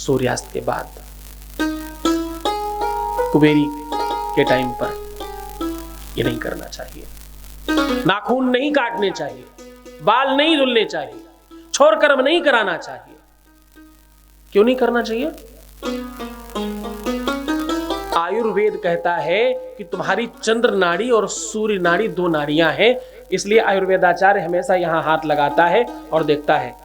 सूर्यास्त के बाद, कुबेरी के टाइम पर ये नहीं करना चाहिए। नाखून नहीं काटने चाहिए, बाल नहीं धुलने चाहिए, छोर कर्म नहीं कराना चाहिए। क्यों नहीं करना चाहिए? आयुर्वेद कहता है कि तुम्हारी चंद्र नाड़ी और सूर्य नाड़ी दो नाड़ियां हैं, इसलिए आयुर्वेदाचार्य हमेशा यहां हाथ लगाता है और देखता है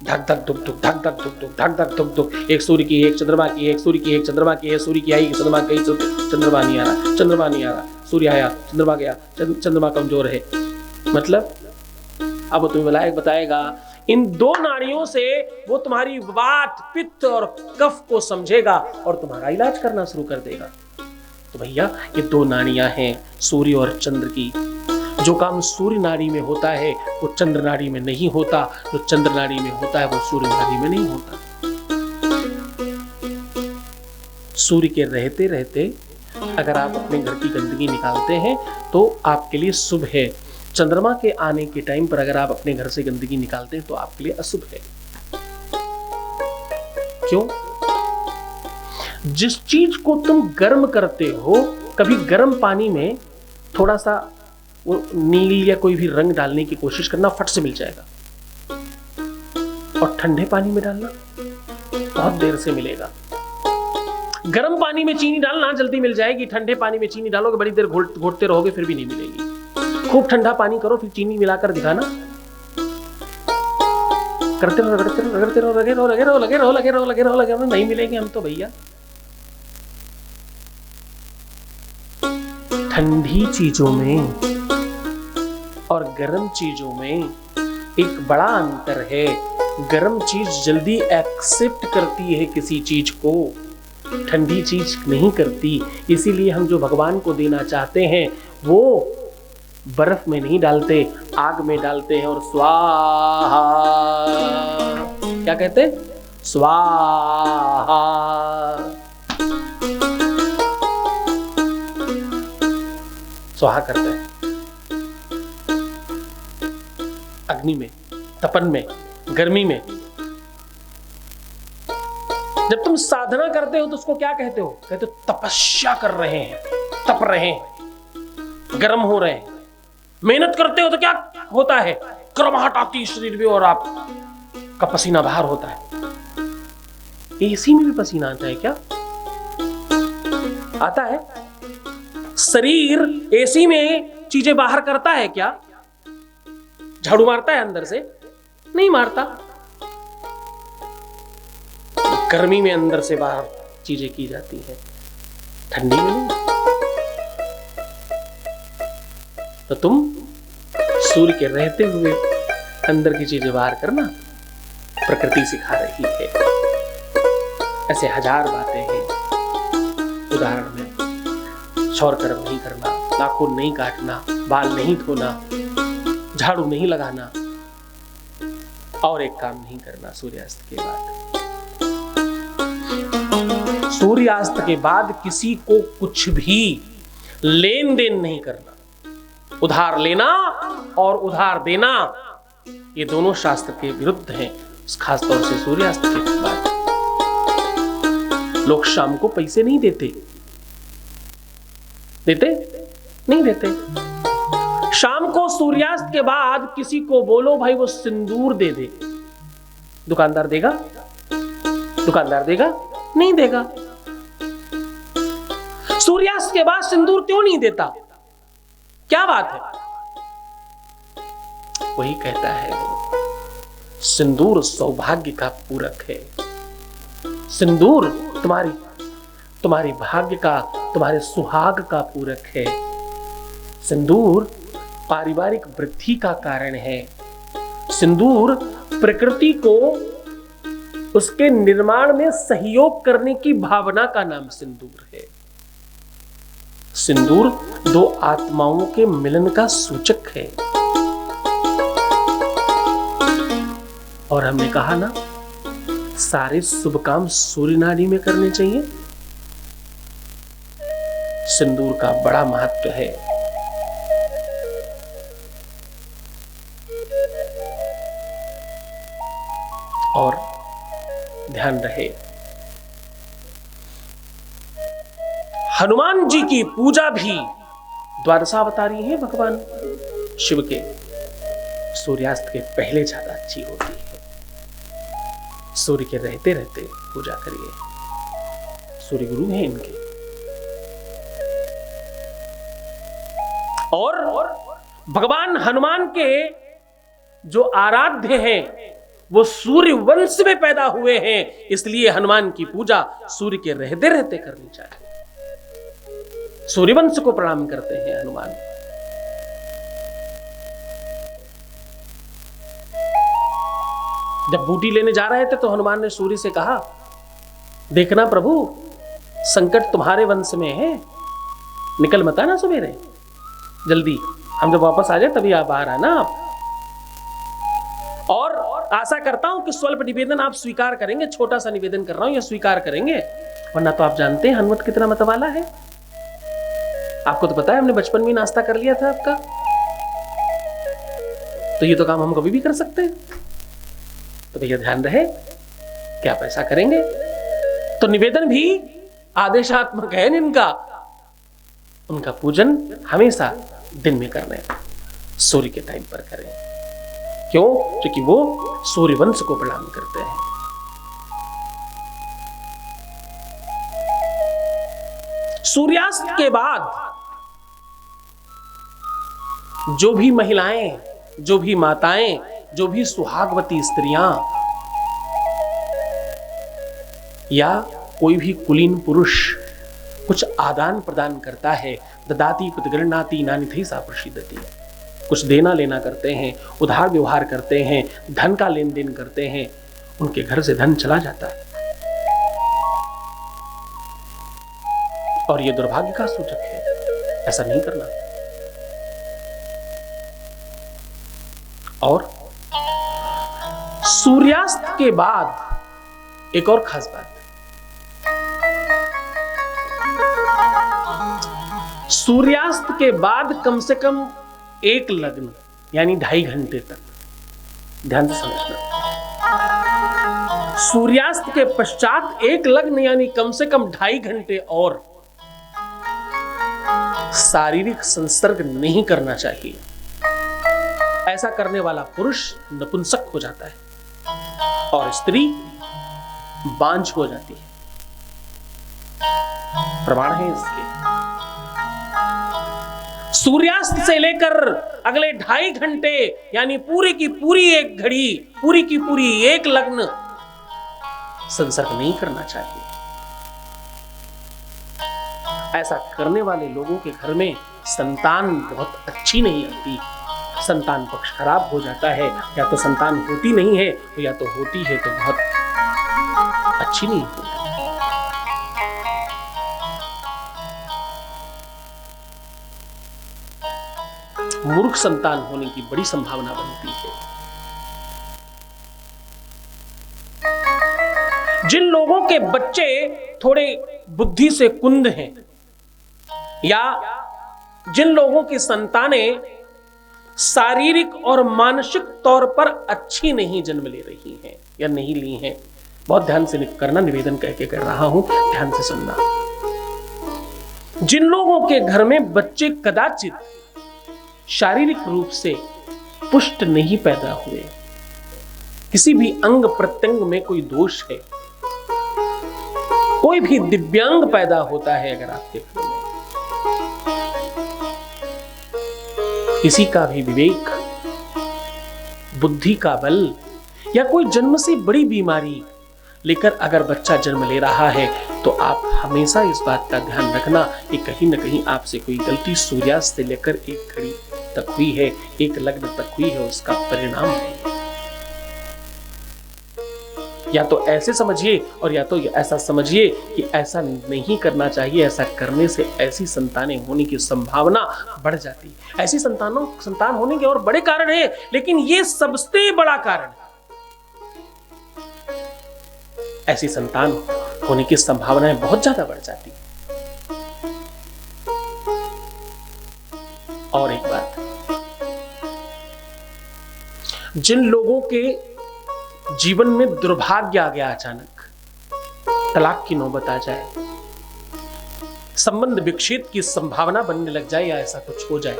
धक धक धुक धुक, धक धक धुक धुक, धक धक धुक धुक। एक सूर्य की, एक चंद्रमा की, एक सूर्य की, एक चंद्रमा की है, सूर्य की आई, चंद्रमा गई, चंद्रमा नहीं आ रहा, चंद्रमा नहीं आ रहा, सूर्य आया, चंद्रमा गया, चंद्रमा कमजोर है। मतलब अब तुम्हें बताएगा इन दो नाड़ियों से वो तुम्हारी वात, पित्त और कफ को समझेगा और तुम्हारा इलाज करना शुरू कर देगा। तो भैया ये दो नाड़ियां हैं सूर्य और चंद्र की। जो काम सूर्य नाड़ी में होता है वो चंद्र नाड़ी में नहीं होता, जो चंद्र नाड़ी में होता है वो सूर्य नाड़ी में नहीं होता। सूर्य के रहते रहते अगर आप अपने घर की गंदगी निकालते हैं तो आपके लिए शुभ है। चंद्रमा के आने के टाइम पर अगर आप अपने घर से गंदगी निकालते हैं तो आपके लिए अशुभ है। क्यों? जिस चीज को तुम गर्म करते हो, कभी गर्म पानी में थोड़ा सा वो नीली या कोई भी रंग डालने की कोशिश करना, फट से मिल जाएगा। और ठंडे पानी में डालना बहुत देर से मिलेगा। गर्म पानी में चीनी डालना जल्दी मिल जाएगी, ठंडे पानी में चीनी डालोगे बड़ी देर घोटते रहोगे फिर भी नहीं मिलेगी। खूब ठंडा पानी करो फिर चीनी मिलाकर दिखाना, करते रहो, रगड़ते रहो, रगड़ते रहो, लगे रहो, लगे रहो, लगे रहो, लगे रहो, लगे रहो, लगे रहो, नहीं मिलेंगे हम तो भैया। ठंडी चीजों में और गर्म चीजों में एक बड़ा अंतर है। गर्म चीज जल्दी एक्सेप्ट करती है किसी चीज को, ठंडी चीज नहीं करती। इसीलिए हम जो भगवान को देना चाहते हैं वो बर्फ में नहीं डालते, आग में डालते हैं और स्वाहा, क्या कहते हैं? स्वाहा। स्वाहा करते हैं अग्नि में, तपन में, गर्मी में। जब तुम साधना करते हो तो उसको क्या कहते हो? कहते हो तपस्या कर रहे हैं, तप रहे हैं, गर्म हो रहे हैं। मेहनत करते हो तो क्या होता है? कर्माहट आती शरीर में और आप का पसीना बाहर होता है। एसी में भी पसीना आता है क्या? आता है। शरीर एसी में चीजें बाहर करता है क्या? झाड़ू मारता है अंदर से? नहीं मारता। गर्मी में अंदर से बाहर चीजें की जाती है, ठंडी में नहीं। तो तुम सूर्य के रहते हुए अंदर की चीजें बाहर करना प्रकृति सिखा रही है। ऐसे हजार बातें हैं। उदाहरण में शौर कर्म नहीं करना, नाखून नहीं काटना, बाल नहीं धोना, झाड़ू नहीं लगाना, और एक काम नहीं करना सूर्यास्त के बाद। सूर्यास्त के बाद किसी को कुछ भी लेन देन नहीं करना। उधार लेना और उधार देना ये दोनों शास्त्र के विरुद्ध हैं, खासतौर से सूर्यास्त के बाद। लोग शाम को पैसे नहीं देते, देते नहीं देते। शाम को सूर्यास्त के बाद किसी को बोलो भाई वो सिंदूर दे दे, दुकानदार देगा? दुकानदार देगा? नहीं देगा। सूर्यास्त के बाद सिंदूर क्यों नहीं देता? क्या बात है? वही कहता है सिंदूर सौभाग्य का पूरक है। सिंदूर तुम्हारी भाग्य का, तुम्हारे सुहाग का पूरक है। सिंदूर पारिवारिक वृद्धि का कारण है। सिंदूर प्रकृति को उसके निर्माण में सहयोग करने की भावना का नाम सिंदूर है। सिंदूर दो आत्माओं के मिलन का सूचक है। और हमने कहा ना, सारे शुभ काम सूर्य नाड़ी में करने चाहिए। सिंदूर का बड़ा महत्व है। और ध्यान रहे हनुमान जी की पूजा भी द्वादशावतारी है भगवान शिव के, सूर्यास्त के पहले ज्यादा अच्छी होती है। सूर्य के रहते रहते पूजा करिए, सूर्य गुरु हैं इनके। और भगवान हनुमान के जो आराध्य हैं वो सूर्य वंश में पैदा हुए हैं, इसलिए हनुमान की पूजा सूर्य के रहते रहते करनी चाहिए। सूर्यवंश को प्रणाम करते हैं हनुमान। जब बूटी लेने जा रहे थे तो हनुमान ने सूर्य से कहा, देखना प्रभु, संकट तुम्हारे वंश में है, निकल मत आना सवेरे, जल्दी, हम जब वापस आ जाए तभी आप बाहर आना आप। और आशा करता हूं कि स्वल्प निवेदन आप स्वीकार करेंगे, छोटा सा निवेदन कर रहा हूं, यह स्वीकार करेंगे, वरना तो आप जानते हैं हनुमत कितना मतवाला है। आपको तो पता है हमने बचपन में नाश्ता कर लिया था आपका, तो ये तो काम हम कभी भी कर सकते हैं। तो भैया ध्यान रहे कि आप ऐसा करेंगे। तो निवेदन भी आदेशात्मक है इनका, उनका पूजन हमेशा दिन में करना है, सूर्य के टाइम पर करें। क्यों? क्योंकि वो सूर्यवंश को प्रणाम करते हैं। सूर्यास्त के बाद जो भी महिलाएं, जो भी माताएं, जो भी सुहागवती स्त्रियां या कोई भी कुलीन पुरुष कुछ आदान प्रदान करता है, ददाति कुतगृह्णाति नानिथि सा प्रसीदति, कुछ देना लेना करते हैं, उधार व्यवहार करते हैं, धन का लेन देन करते हैं, उनके घर से धन चला जाता है और यह दुर्भाग्य का सूचक है। ऐसा नहीं करना। और सूर्यास्त के बाद एक और खास बात, सूर्यास्त के बाद कम से कम एक लग्न यानी 2.5 घंटे तक, ध्यान से समझना, सूर्यास्त के पश्चात एक लग्न यानी कम से कम 2.5 घंटे और शारीरिक संसर्ग नहीं करना चाहिए। ऐसा करने वाला पुरुष नपुंसक हो जाता है और स्त्री बांझ हो जाती है। प्रमाण है इसके। सूर्यास्त से लेकर अगले 2.5 घंटे यानी पूरी की पूरी एक घड़ी, पूरी की पूरी एक लग्न संसर्ग नहीं करना चाहिए। ऐसा करने वाले लोगों के घर में संतान बहुत अच्छी नहीं आती, संतान पक्ष खराब हो जाता है, या तो संतान होती नहीं है या तो होती है तो बहुत अच्छी नहीं होती। मूर्ख संतान होने की बड़ी संभावना बनती है। जिन लोगों के बच्चे थोड़े बुद्धि से कुंद हैं या जिन लोगों की संतानें शारीरिक और मानसिक तौर पर अच्छी नहीं जन्म ले रही हैं या नहीं ली हैं, बहुत ध्यान से करना, निवेदन कह के कर रहा हूं, ध्यान से सुनना। जिन लोगों के घर में बच्चे कदाचित शारीरिक रूप से पुष्ट नहीं पैदा हुए, किसी भी अंग प्रत्यंग में कोई दोष है, कोई भी दिव्यांग पैदा होता है अगर आपके घर में, किसी का भी विवेक, बुद्धि का बल या कोई जन्म से बड़ी बीमारी लेकर अगर बच्चा जन्म ले रहा है तो आप हमेशा इस बात का ध्यान रखना कि कहीं न कहीं आपसे कोई गलती सूर्यास्त से लेकर एक घड़ी तक हुई है, एक लग्न तक हुई है, उसका परिणाम है। या तो ऐसे समझिए और या तो ऐसा समझिए कि ऐसा नहीं करना चाहिए, ऐसा करने से ऐसी संतानें होने की संभावना बढ़ जाती है। ऐसी संतान होने के और बड़े कारण हैं, लेकिन ये सबसे बड़ा कारण है। ऐसी संतान होने की संभावनाएं बहुत ज्यादा बढ़ जाती है। और एक बात, जिन लोगों के जीवन में दुर्भाग्य आ गया, अचानक तलाक की नौबत आ जाए, संबंध विच्छेद की संभावना बनने लग जाए या ऐसा कुछ हो जाए,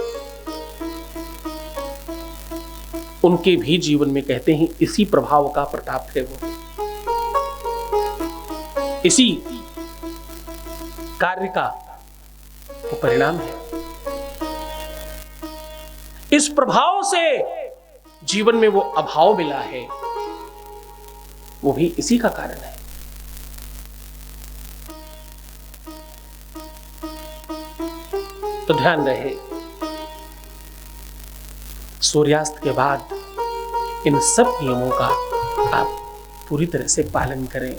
उनके भी जीवन में कहते हैं इसी प्रभाव का प्रताप है, वो इसी कार्य का वो परिणाम है। इस प्रभाव से जीवन में वो अभाव मिला है, वो भी इसी का कारण है। तो ध्यान रहे, सूर्यास्त के बाद इन सब नियमों का आप पूरी तरह से पालन करें।